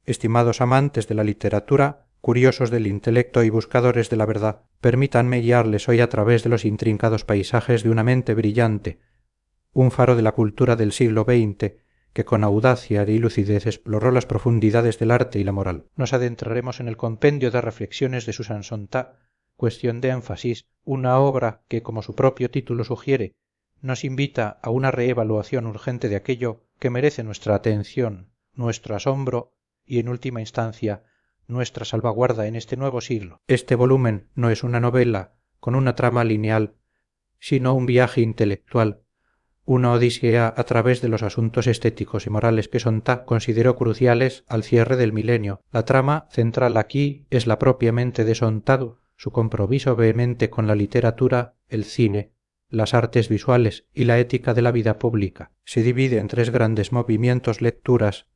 estimados amantes de la literatura, curiosos del intelecto y buscadores de la verdad, permítanme guiarles hoy a través de los intrincados paisajes de una mente brillante, un faro de la cultura del siglo XX, que con audacia y lucidez exploró las profundidades del arte y la moral. Nos adentraremos en el compendio de reflexiones de Susan Sontag, Cuestión de énfasis, una obra que, como su propio título sugiere, nos invita a una reevaluación urgente de aquello que merece nuestra atención, nuestro asombro y, en última instancia, nuestra salvaguarda en este nuevo siglo. Este volumen no es una novela con una trama lineal, sino un viaje intelectual, una odisea a través de los asuntos estéticos y morales que Sontag consideró cruciales al cierre del milenio. La trama central aquí es la propiamente de Sontag, su compromiso vehemente con la literatura, el cine, las artes visuales y la ética de la vida pública. Se divide en tres grandes movimientos: lecturas,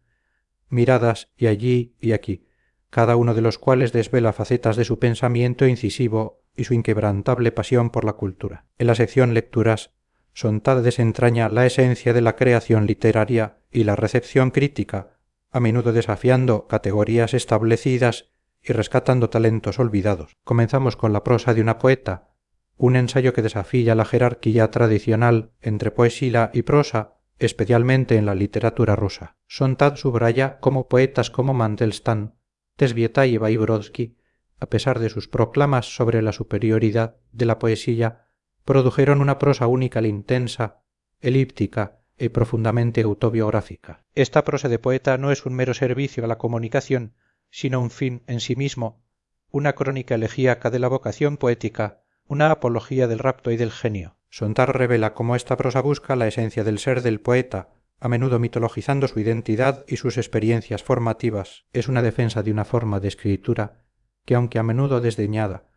miradas y allí y aquí, cada uno de los cuales desvela facetas de su pensamiento incisivo y su inquebrantable pasión por la cultura. En la sección lecturas, Sontag desentraña la esencia de la creación literaria y la recepción crítica, a menudo desafiando categorías establecidas y rescatando talentos olvidados. Comenzamos con la prosa de una poeta, un ensayo que desafía la jerarquía tradicional entre poesía y prosa, especialmente en la literatura rusa. Sontag subraya cómo poetas como Mandelstam, Tesvietáeva y Brodsky, a pesar de sus proclamas sobre la superioridad de la poesía, produjeron una prosa única, intensa, elíptica y profundamente autobiográfica. Esta prosa de poeta no es un mero servicio a la comunicación, sino un fin en sí mismo, una crónica elegíaca de la vocación poética, una apología del rapto y del genio. Sontag revela cómo esta prosa busca la esencia del ser del poeta, a menudo mitologizando su identidad y sus experiencias formativas. Es una defensa de una forma de escritura que, aunque a menudo desdeñada,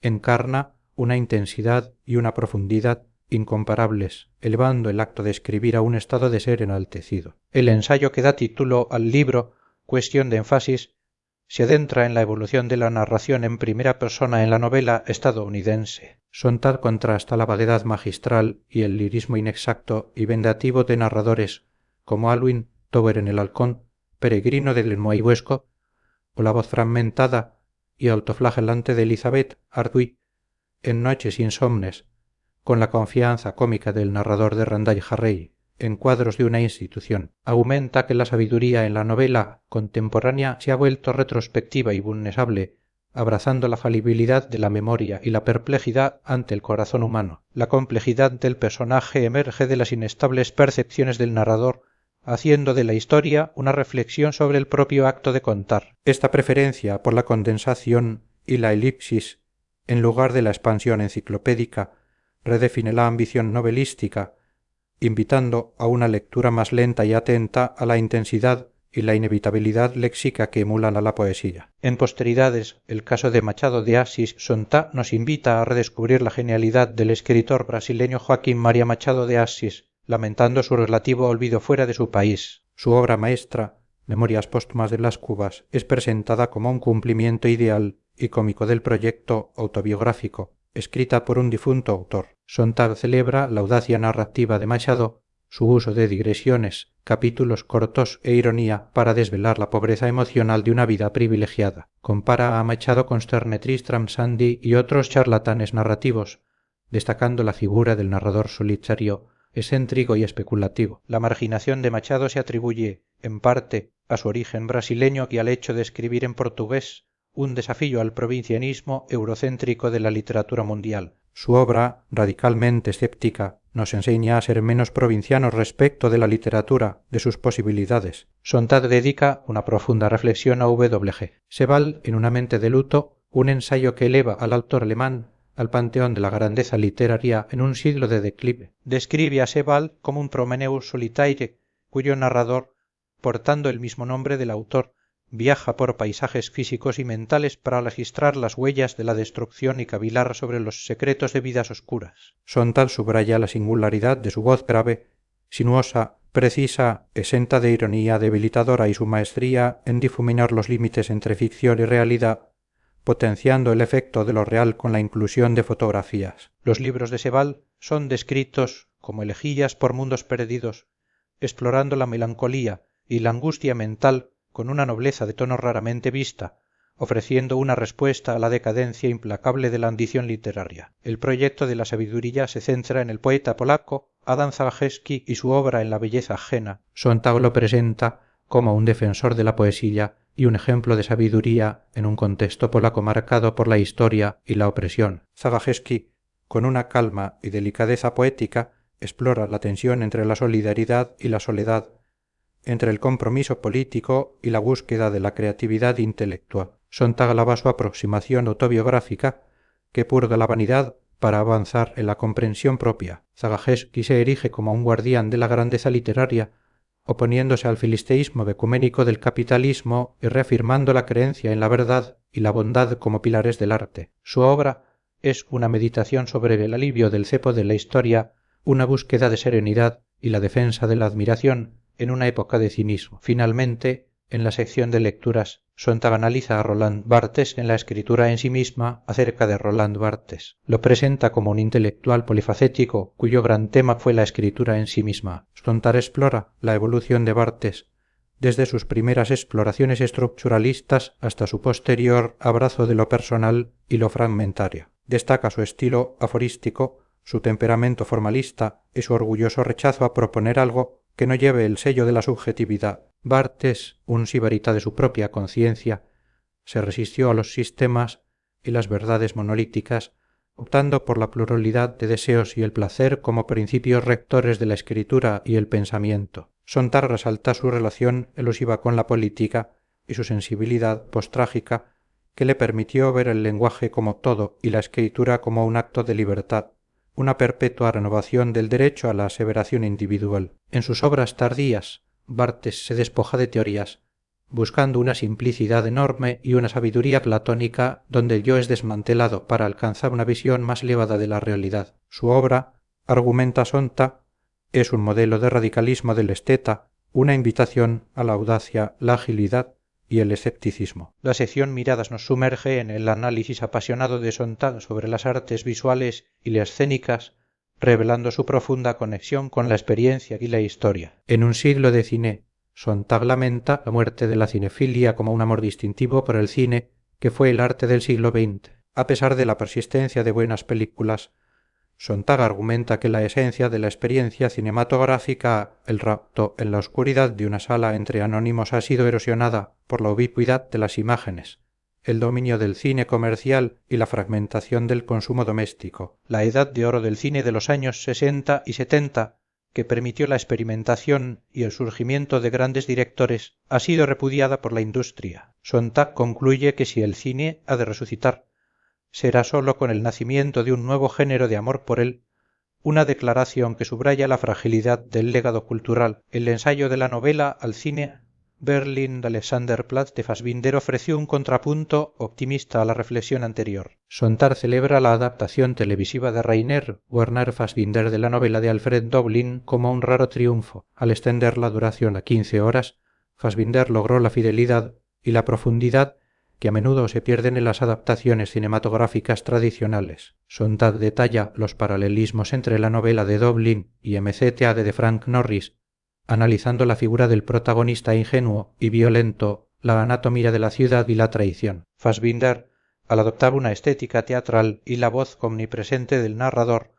encarna una intensidad y una profundidad incomparables, elevando el acto de escribir a un estado de ser enaltecido. El ensayo que da título al libro, Cuestión de énfasis, se adentra en la evolución de la narración en primera persona en la novela estadounidense. Sontag contrasta la vaguedad magistral y el lirismo inexacto y vengativo de narradores como Alwyn Tower en El halcón, Peregrino de Lemuayhuesco, o la voz fragmentada y autoflagelante de Elizabeth Arthuis en Noches insomnes, con la confianza cómica del narrador de Randall Harrey en Cuadros de una institución. Aumenta que la sabiduría en la novela contemporánea se ha vuelto retrospectiva y vulnerable, abrazando la falibilidad de la memoria y la perplejidad ante el corazón humano. La complejidad del personaje emerge de las inestables percepciones del narrador, haciendo de la historia una reflexión sobre el propio acto de contar. Esta preferencia por la condensación y la elipsis en lugar de la expansión enciclopédica redefine la ambición novelística, invitando a una lectura más lenta y atenta a la intensidad y la inevitabilidad léxica que emulan a la poesía. En posteridades, el caso de Machado de Assis, Sontag nos invita a redescubrir la genialidad del escritor brasileño Joaquim Maria Machado de Assis, lamentando su relativo olvido fuera de su país. Su obra maestra, Memorias póstumas de las Cubas, es presentada como un cumplimiento ideal y cómico del proyecto autobiográfico, escrita por un difunto autor. Sontag celebra la audacia narrativa de Machado, su uso de digresiones, capítulos cortos e ironía para desvelar la pobreza emocional de una vida privilegiada. Compara a Machado con Sterne Tristram Shandy y otros charlatanes narrativos, destacando la figura del narrador solitario, excéntrico y especulativo. La marginación de Machado se atribuye, en parte, a su origen brasileño y al hecho de escribir en portugués, un desafío al provincianismo eurocéntrico de la literatura mundial. Su obra, radicalmente escéptica, nos enseña a ser menos provincianos respecto de la literatura, de sus posibilidades. Sontag dedica una profunda reflexión a W.G. Sebald, en Una mente de luto, un ensayo que eleva al autor alemán al panteón de la grandeza literaria en un siglo de declive. Describe a Sebald como un Promeneus solitaire, cuyo narrador, portando el mismo nombre del autor, viaja por paisajes físicos y mentales para registrar las huellas de la destrucción y cavilar sobre los secretos de vidas oscuras. Sontag subraya la singularidad de su voz grave, sinuosa, precisa, exenta de ironía debilitadora y su maestría en difuminar los límites entre ficción y realidad, potenciando el efecto de lo real con la inclusión de fotografías. Los libros de Sebald son descritos como elegías por mundos perdidos, explorando la melancolía y la angustia mental con una nobleza de tono raramente vista, ofreciendo una respuesta a la decadencia implacable de la ambición literaria. El proyecto de la sabiduría se centra en el poeta polaco Adam Zagajewski y su obra en la belleza ajena. Sontag lo presenta como un defensor de la poesía y un ejemplo de sabiduría en un contexto polaco marcado por la historia y la opresión. Zagajewski, con una calma y delicadeza poética, explora la tensión entre la solidaridad y la soledad, entre el compromiso político y la búsqueda de la creatividad intelectual. Sontag alaba su aproximación autobiográfica, que purga la vanidad para avanzar en la comprensión propia. Zagajewski se erige como un guardián de la grandeza literaria, oponiéndose al filisteísmo ecuménico del capitalismo y reafirmando la creencia en la verdad y la bondad como pilares del arte. Su obra es una meditación sobre el alivio del cepo de la historia, una búsqueda de serenidad y la defensa de la admiración en una época de cinismo. Finalmente, en la sección de lecturas, Sontag analiza a Roland Barthes en la escritura en sí misma acerca de Roland Barthes. Lo presenta como un intelectual polifacético cuyo gran tema fue la escritura en sí misma. Sontag explora la evolución de Barthes desde sus primeras exploraciones estructuralistas hasta su posterior abrazo de lo personal y lo fragmentario. Destaca su estilo aforístico, su temperamento formalista y su orgulloso rechazo a proponer algo que no lleve el sello de la subjetividad. Barthes, un sibarita de su propia conciencia, se resistió a los sistemas y las verdades monolíticas, optando por la pluralidad de deseos y el placer como principios rectores de la escritura y el pensamiento. Sontag resalta su relación elusiva con la política y su sensibilidad postrágica, que le permitió ver el lenguaje como todo y la escritura como un acto de libertad, una perpetua renovación del derecho a la aseveración individual. En sus obras tardías, Barthes se despoja de teorías, buscando una simplicidad enorme y una sabiduría platónica donde el yo es desmantelado para alcanzar una visión más elevada de la realidad. Su obra, argumenta Sontag, es un modelo de radicalismo del esteta, una invitación a la audacia, la agilidad y el escepticismo. La sección Miradas nos sumerge en el análisis apasionado de Sontag sobre las artes visuales y las escénicas, revelando su profunda conexión con la experiencia y la historia. En un siglo de cine, Sontag lamenta la muerte de la cinefilia como un amor distintivo por el cine, que fue el arte del siglo XX. A pesar de la persistencia de buenas películas, Sontag argumenta que la esencia de la experiencia cinematográfica, el rapto en la oscuridad de una sala entre anónimos, ha sido erosionada por la ubicuidad de las imágenes, el dominio del cine comercial y la fragmentación del consumo doméstico. La edad de oro del cine de los años 60 y 70, que permitió la experimentación y el surgimiento de grandes directores, ha sido repudiada por la industria. Sontag concluye que si el cine ha de resucitar, será sólo con el nacimiento de un nuevo género de amor por él, una declaración que subraya la fragilidad del legado cultural. El ensayo de la novela al cine Berlin de Alexanderplatz de Fassbinder ofreció un contrapunto optimista a la reflexión anterior. Sontag celebra la adaptación televisiva de Rainer Werner Fassbinder de la novela de Alfred Döblin como un raro triunfo. Al extender la duración a 15 horas, Fassbinder logró la fidelidad y la profundidad que a menudo se pierden en las adaptaciones cinematográficas tradicionales. Sontag detalla los paralelismos entre la novela de Döblin y MCTA de Frank Norris, analizando la figura del protagonista ingenuo y violento, la anatomía de la ciudad y la traición. Fassbinder, al adoptar una estética teatral y la voz omnipresente del narrador,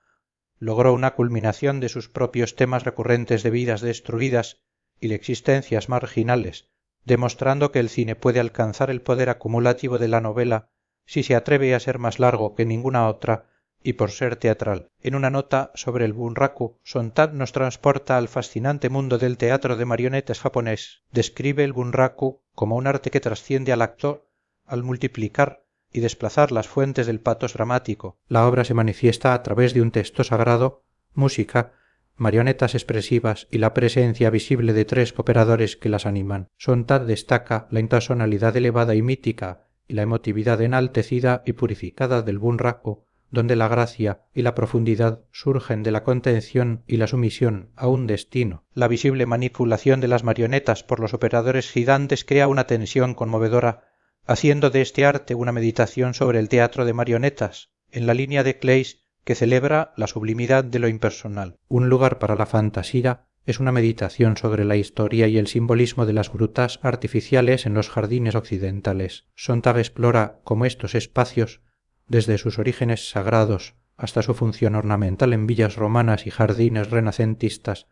logró una culminación de sus propios temas recurrentes de vidas destruidas y de existencias marginales, demostrando que el cine puede alcanzar el poder acumulativo de la novela si se atreve a ser más largo que ninguna otra y por ser teatral. En una nota sobre el bunraku, Sontag nos transporta al fascinante mundo del teatro de marionetas japonés. Describe el bunraku como un arte que trasciende al actor al multiplicar y desplazar las fuentes del pathos dramático. La obra se manifiesta a través de un texto sagrado, música, marionetas expresivas y la presencia visible de 3 cooperadores que las animan. Sontag destaca la impersonalidad elevada y mítica y la emotividad enaltecida y purificada del bunraku, donde la gracia y la profundidad surgen de la contención y la sumisión a un destino. La visible manipulación de las marionetas por los operadores gigantes crea una tensión conmovedora, haciendo de este arte una meditación sobre el teatro de marionetas, en la línea de Claes, que celebra la sublimidad de lo impersonal. Un lugar para la fantasía es una meditación sobre la historia y el simbolismo de las grutas artificiales en los jardines occidentales. Sontag explora cómo estos espacios, desde sus orígenes sagrados hasta su función ornamental en villas romanas y jardines renacentistas,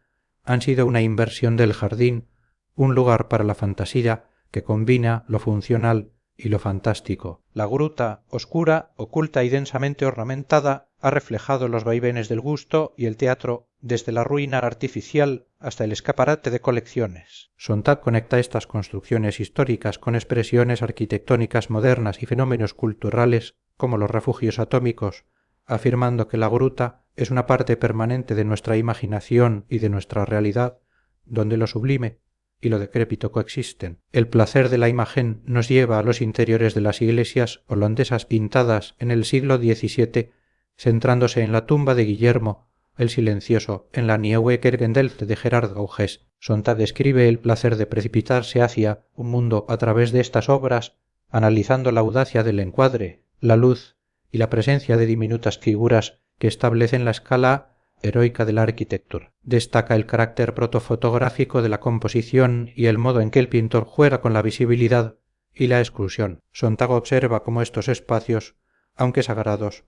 han sido una inversión del jardín, un lugar para la fantasía que combina lo funcional y lo fantástico. La gruta, oscura, oculta y densamente ornamentada, ha reflejado los vaivenes del gusto y el teatro desde la ruina artificial hasta el escaparate de colecciones. Sontag conecta estas construcciones históricas con expresiones arquitectónicas modernas y fenómenos culturales como los refugios atómicos, afirmando que la gruta es una parte permanente de nuestra imaginación y de nuestra realidad, donde lo sublime y lo decrépito coexisten. El placer de la imagen nos lleva a los interiores de las iglesias holandesas pintadas en el siglo XVII, centrándose en la tumba de Guillermo el Silencioso, en la Nieuwe Kerkendelft de Gerard Gauges. Sontag describe el placer de precipitarse hacia un mundo a través de estas obras, analizando la audacia del encuadre, la luz y la presencia de diminutas figuras que establecen la escala heroica de la arquitectura. Destaca el carácter protofotográfico de la composición y el modo en que el pintor juega con la visibilidad y la exclusión. Sontag observa cómo estos espacios, aunque sagrados,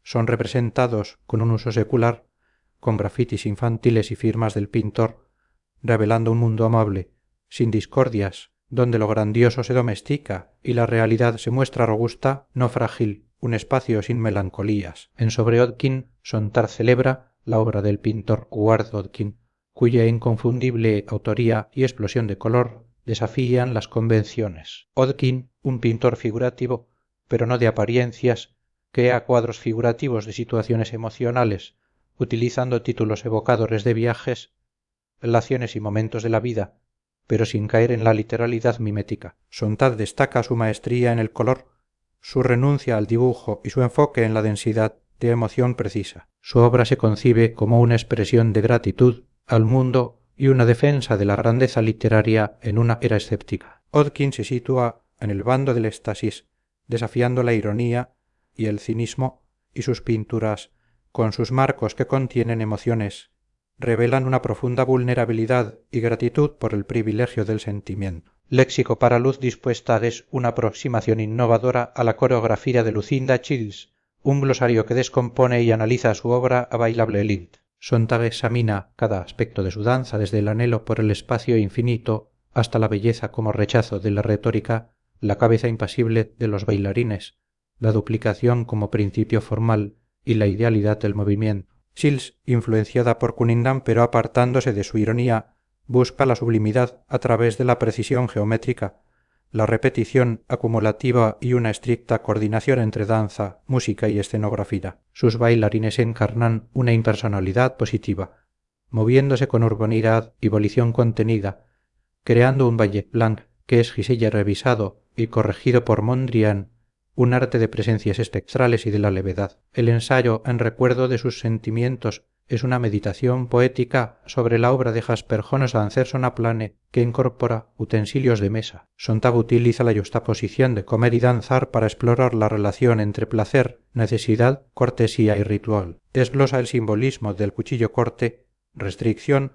son representados con un uso secular, con grafitis infantiles y firmas del pintor, revelando un mundo amable, sin discordias, donde lo grandioso se domestica y la realidad se muestra robusta, no frágil, un espacio sin melancolías. En Sobre Odkin, Sontag celebra la obra del pintor Ward Odkin, cuya inconfundible autoría y explosión de color desafían las convenciones. Odkin, un pintor figurativo, pero no de apariencias, crea cuadros figurativos de situaciones emocionales, utilizando títulos evocadores de viajes, relaciones y momentos de la vida, pero sin caer en la literalidad mimética. Sontag destaca su maestría en el color, su renuncia al dibujo y su enfoque en la densidad de emoción precisa. Su obra se concibe como una expresión de gratitud al mundo y una defensa de la grandeza literaria en una era escéptica. Odkin se sitúa en el bando del éxtasis, desafiando la ironía y el cinismo, y sus pinturas, con sus marcos que contienen emociones, revelan una profunda vulnerabilidad y gratitud por el privilegio del sentimiento. Léxico para luz dispuesta es una aproximación innovadora a la coreografía de Lucinda Childs, un glosario que descompone y analiza su obra a bailable lilt. Sontag examina cada aspecto de su danza, desde el anhelo por el espacio infinito hasta la belleza como rechazo de la retórica, la cabeza impasible de los bailarines, la duplicación como principio formal y la idealidad del movimiento. Childs, influenciada por Cunningham pero apartándose de su ironía, busca la sublimidad a través de la precisión geométrica, la repetición acumulativa y una estricta coordinación entre danza, música y escenografía. Sus bailarines encarnan una impersonalidad positiva, moviéndose con urbanidad y volición contenida, creando un ballet blanc que es Giselle revisado y corregido por Mondrian, un arte de presencias espectrales y de la levedad. El ensayo en recuerdo de sus sentimientos es una meditación poética sobre la obra de Jasper Jonas Anserson Aplane, que incorpora utensilios de mesa. Sontag utiliza la yuxtaposición de comer y danzar para explorar la relación entre placer, necesidad, cortesía y ritual. Desglosa el simbolismo del cuchillo corte, restricción,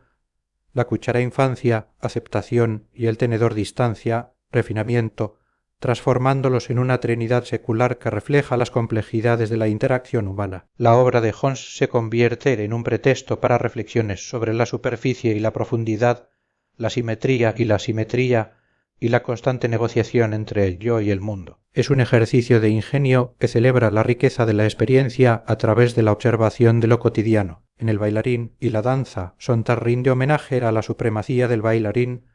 la cuchara infancia, aceptación y el tenedor distancia, refinamiento, transformándolos en una trinidad secular que refleja las complejidades de la interacción humana. La obra de Jones se convierte en un pretexto para reflexiones sobre la superficie y la profundidad, la simetría y la asimetría, y la constante negociación entre el yo y el mundo. Es un ejercicio de ingenio que celebra la riqueza de la experiencia a través de la observación de lo cotidiano. En el bailarín y la danza, Sontag rinde homenaje a la supremacía del bailarín,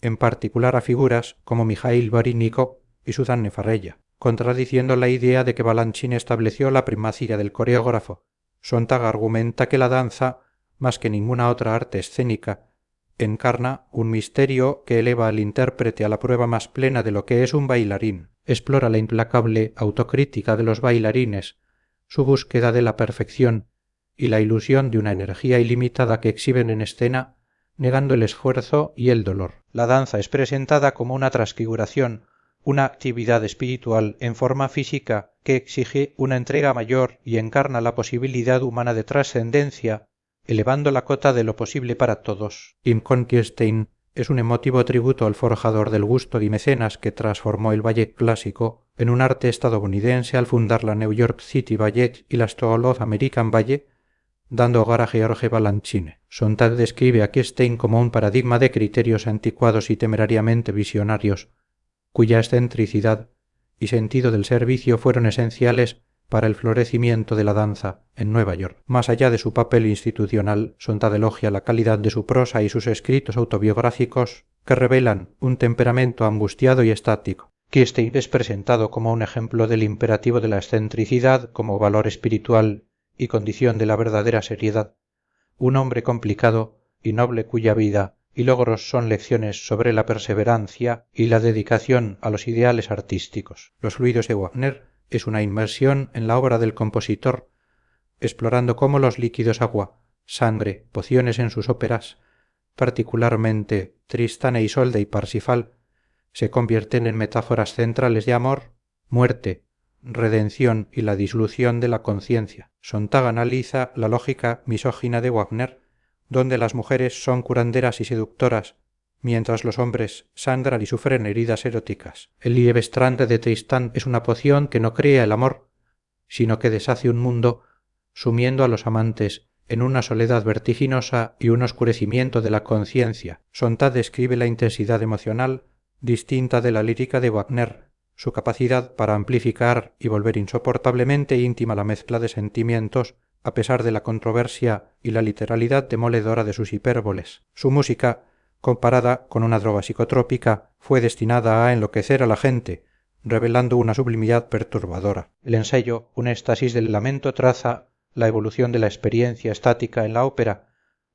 en particular a figuras como Mikhail Baryshnikov y Suzanne Farella, contradiciendo la idea de que Balanchine estableció la primacía del coreógrafo. Sontag argumenta que la danza, más que ninguna otra arte escénica, encarna un misterio que eleva al intérprete a la prueba más plena de lo que es un bailarín. Explora la implacable autocrítica de los bailarines, su búsqueda de la perfección y la ilusión de una energía ilimitada que exhiben en escena, negando el esfuerzo y el dolor. La danza es presentada como una transfiguración, una actividad espiritual en forma física que exige una entrega mayor y encarna la posibilidad humana de trascendencia, elevando la cota de lo posible para todos. Im Conquierstein es un emotivo tributo al forjador del gusto y mecenas que transformó el ballet clásico en un arte estadounidense al fundar la New York City Ballet y la School of American Ballet, dando hogar a George Balanchine. Sontag describe a Kirstein como un paradigma de criterios anticuados y temerariamente visionarios, cuya excentricidad y sentido del servicio fueron esenciales para el florecimiento de la danza en Nueva York. Más allá de su papel institucional, Sontag elogia la calidad de su prosa y sus escritos autobiográficos que revelan un temperamento angustiado y estático. Kirstein es presentado como un ejemplo del imperativo de la excentricidad como valor espiritual y condición de la verdadera seriedad, un hombre complicado y noble cuya vida y logros son lecciones sobre la perseverancia y la dedicación a los ideales artísticos. Los fluidos de Wagner es una inmersión en la obra del compositor, explorando cómo los líquidos agua, sangre, pociones en sus óperas, particularmente Tristán e Isolde y Parsifal, se convierten en metáforas centrales de amor, muerte, redención y la disolución de la conciencia. Sontag analiza la lógica misógina de Wagner, donde las mujeres son curanderas y seductoras, mientras los hombres sangran y sufren heridas eróticas. El Liebestrand de Tristán es una poción que no crea el amor, sino que deshace un mundo, sumiendo a los amantes en una soledad vertiginosa y un oscurecimiento de la conciencia. Sontag describe la intensidad emocional, distinta de la lírica de Wagner, su capacidad para amplificar y volver insoportablemente íntima la mezcla de sentimientos, a pesar de la controversia y la literalidad demoledora de sus hipérboles. Su música, comparada con una droga psicotrópica, fue destinada a enloquecer a la gente, revelando una sublimidad perturbadora. El ensayo, un éxtasis del lamento, traza la evolución de la experiencia estática en la ópera,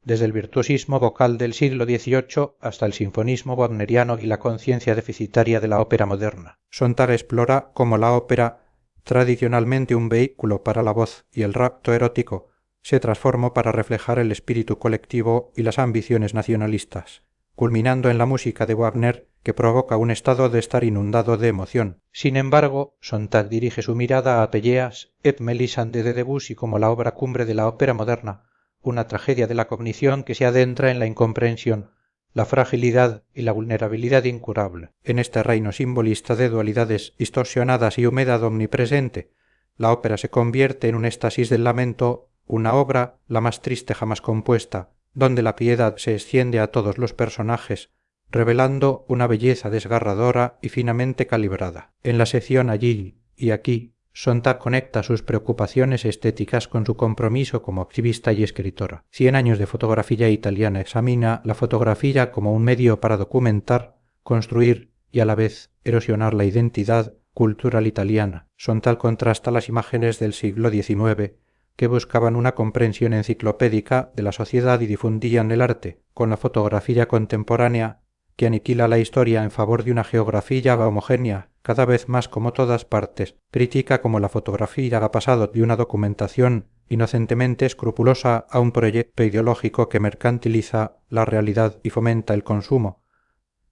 desde el virtuosismo vocal del siglo XVIII hasta el sinfonismo wagneriano y la conciencia deficitaria de la ópera moderna. Sontag explora cómo la ópera, tradicionalmente un vehículo para la voz y el rapto erótico, se transformó para reflejar el espíritu colectivo y las ambiciones nacionalistas, culminando en la música de Wagner, que provoca un estado de estar inundado de emoción. Sin embargo, Sontag dirige su mirada a Pelléas et Mélisande de Debussy como la obra cumbre de la ópera moderna, una tragedia de la cognición que se adentra en la incomprensión, la fragilidad y la vulnerabilidad incurable. En este reino simbolista de dualidades distorsionadas y humedad omnipresente, la ópera se convierte en un éxtasis del lamento, una obra la más triste jamás compuesta, donde la piedad se extiende a todos los personajes, revelando una belleza desgarradora y finamente calibrada. En la sección Allí y Aquí, Sontag conecta sus preocupaciones estéticas con su compromiso como activista y escritora. 100 años de fotografía italiana examina la fotografía como un medio para documentar, construir y a la vez erosionar la identidad cultural italiana. Sontag contrasta las imágenes del siglo XIX que buscaban una comprensión enciclopédica de la sociedad y difundían el arte, con la fotografía contemporánea que aniquila la historia en favor de una geografía homogénea, cada vez más como todas partes, critica como la fotografía ha pasado de una documentación inocentemente escrupulosa a un proyecto ideológico que mercantiliza la realidad y fomenta el consumo,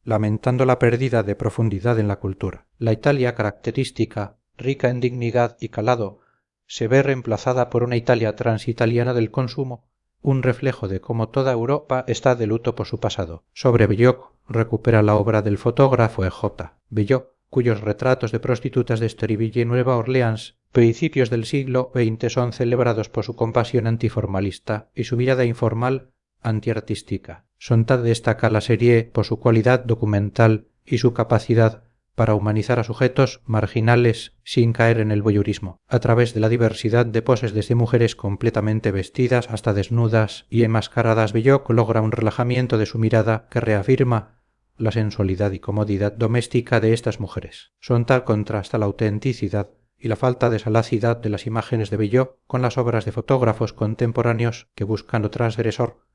lamentando la pérdida de profundidad en la cultura. La Italia característica, rica en dignidad y calado, se ve reemplazada por una Italia transitaliana del consumo, un reflejo de cómo toda Europa está de luto por su pasado. Sobre Belloc recupera la obra del fotógrafo E.J. Belloc, cuyos retratos de prostitutas de Esteriville y Nueva Orleans, principios del siglo XX, son celebrados por su compasión antiformalista y su mirada informal antiartística. Sontag destaca la serie por su cualidad documental y su capacidad para humanizar a sujetos marginales sin caer en el voyeurismo, a través de la diversidad de poses desde mujeres completamente vestidas hasta desnudas y enmascaradas. Belloc logra un relajamiento de su mirada que reafirma la sensualidad y comodidad doméstica de estas mujeres. Sontag contrasta la autenticidad y la falta de salacidad de las imágenes de Belloc con las obras de fotógrafos contemporáneos que buscan lo transgresor,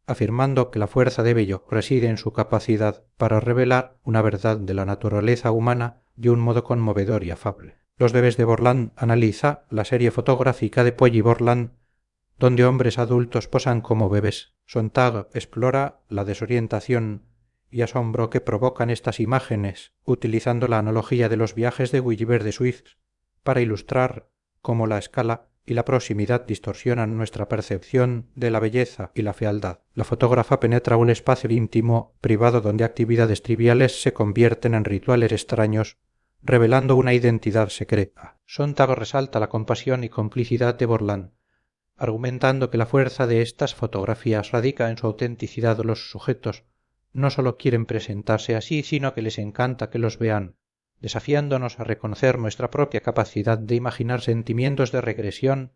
afirmando que la fuerza de Belloc reside en su capacidad para revelar una verdad de la naturaleza humana de un modo conmovedor y afable. Los bebés de Borland analiza la serie fotográfica de Puey y Borland, donde hombres adultos posan como bebés. Sontag explora la desorientación y asombro que provocan estas imágenes, utilizando la analogía de los viajes de Gulliver de Suisse para ilustrar cómo la escala y la proximidad distorsionan nuestra percepción de la belleza y la fealdad. La fotógrafa penetra un espacio íntimo, privado donde actividades triviales se convierten en rituales extraños, revelando una identidad secreta. Sontag resalta la compasión y complicidad de Borland, argumentando que la fuerza de estas fotografías radica en su autenticidad. Los sujetos no solo quieren presentarse así, sino que les encanta que los vean, desafiándonos a reconocer nuestra propia capacidad de imaginar sentimientos de regresión,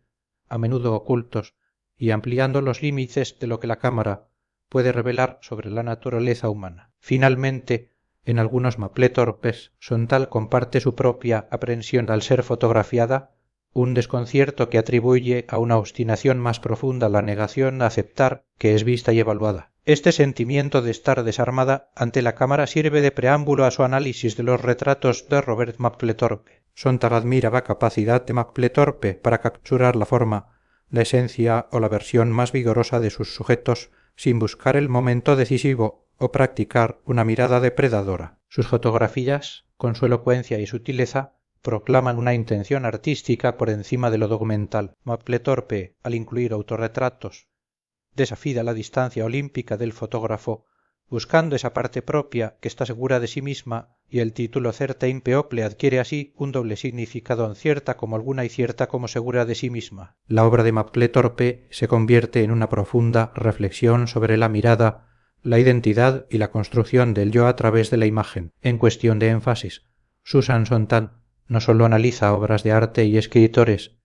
a menudo ocultos, y ampliando los límites de lo que la cámara puede revelar sobre la naturaleza humana. Finalmente, en algunos mapletorpes, Sontag comparte su propia aprensión al ser fotografiada, un desconcierto que atribuye a una obstinación más profunda la negación a aceptar que es vista y evaluada. Este sentimiento de estar desarmada ante la cámara sirve de preámbulo a su análisis de los retratos de Robert Mapplethorpe. Sontag admira la capacidad de Mapplethorpe para capturar la forma, la esencia o la versión más vigorosa de sus sujetos sin buscar el momento decisivo o practicar una mirada depredadora. Sus fotografías, con su elocuencia y sutileza, proclaman una intención artística por encima de lo documental. Mapplethorpe, al incluir autorretratos, desafía la distancia olímpica del fotógrafo, buscando esa parte propia que está segura de sí misma, y el título Certain People adquiere así un doble significado, cierta como alguna y cierta como segura de sí misma. La obra de Mapplethorpe se convierte en una profunda reflexión sobre la mirada, la identidad y la construcción del yo a través de la imagen. En cuestión de énfasis, Susan Sontag no solo analiza obras de arte y escritores,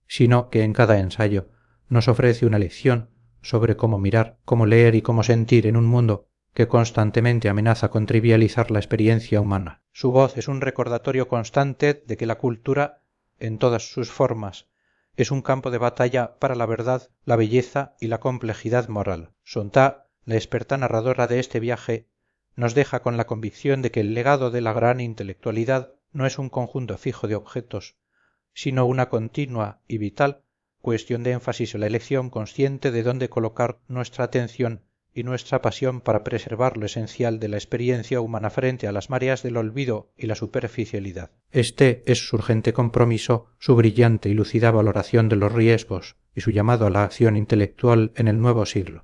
sino que en cada ensayo nos ofrece una lección sobre cómo mirar, cómo leer y cómo sentir en un mundo que constantemente amenaza con trivializar la experiencia humana. Su voz es un recordatorio constante de que la cultura, en todas sus formas, es un campo de batalla para la verdad, la belleza y la complejidad moral. Sontag, la experta narradora de este viaje, nos deja con la convicción de que el legado de la gran intelectualidad no es un conjunto fijo de objetos, sino una continua y vital cuestión de énfasis en la elección consciente de dónde colocar nuestra atención y nuestra pasión para preservar lo esencial de la experiencia humana frente a las mareas del olvido y la superficialidad. Este es su urgente compromiso, su brillante y lúcida valoración de los riesgos y su llamado a la acción intelectual en el nuevo siglo.